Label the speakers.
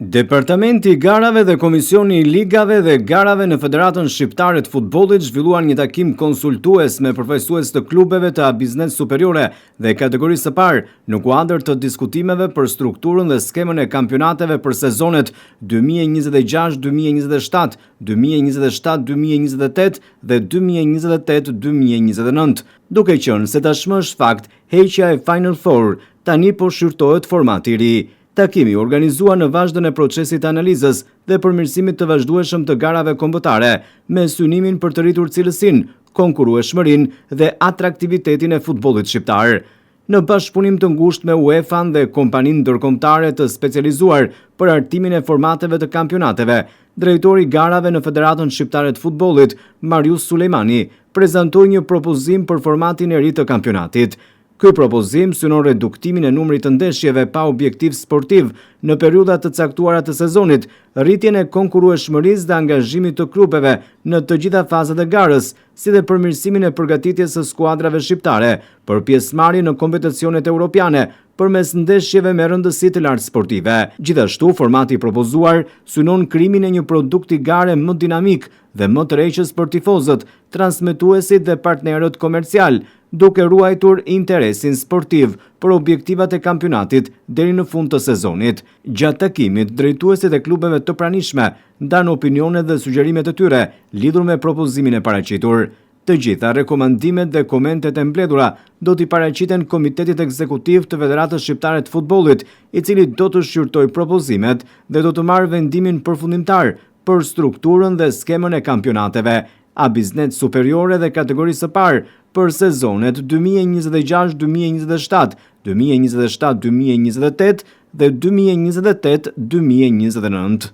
Speaker 1: Departamenti i Garave dhe Komisioni i Ligave dhe Garave në Federatën Shqiptare të Futbollit zhvilluan një takim konsultues me përfaqësues të klubeve të Biznes Superiore dhe kategorisë së parë në kuadër të diskutimeve për strukturën dhe skemën e kampionateve për sezonet 2026-2027, 2027-2028 dhe 2028-2029, duke qenë se tashmë është fakt heqja e Final Four, tani po shqyrtohet formati i ri. Takimi organizua në vazhdën e procesit analizës dhe përmirësimit të vazhdueshëm të garave kombëtare, me synimin për të rritur cilësinë, konkurrueshmërinë dhe atraktivitetin e futbollit shqiptar. Në bashkëpunim të ngushtë me UEFA dhe kompaninë ndërkombëtare të specializuar për artimin e formateve të kampionateve, drejtori i garave në Federatën Shqiptare të Futbollit, Marius Sulejmani, prezantoi një propozim për formatin e ri të kampionatit. Ky propozim synon reduktimin e numrit të ndeshjeve pa objektiv sportiv në periudhat të caktuara të sezonit, rritjen e konkurrueshmërisë dhe angazhimit të klubeve në të gjitha fazat e garës, si dhe përmirësimin e përgatitjes së skuadrave shqiptare për pjesëmarrje në kompeticionet europiane përmes ndeshjeve me rëndësi të lartë sportive. Gjithashtu, formati i propozuar synon krijimin e një produkti gare më dinamik dhe më tërheqës për tifozët, transmetuesit dhe partnerët komercial, duke ruajtur interesin sportiv për objektivat e kampionatit deri në fund të sezonit. Gjatë takimit, drejtuesit e klubeve të pranishme ndanë opinionet dhe sugjerimet e tyre lidhur me propozimin e paraqitur. Të gjitha rekomandimet dhe komentet e mbledhura do t'i paraqiten Komitetit Ekzekutiv të Federatës Shqiptare të Futbollit, i cili do të shqyrtojë propozimet dhe do të marrë vendimin përfundimtar për strukturën dhe skemën e kampionateve, a Biznes Superiore dhe kategorisë së parë për sezonet 2026-2027, 2027-2028 dhe 2028-2029.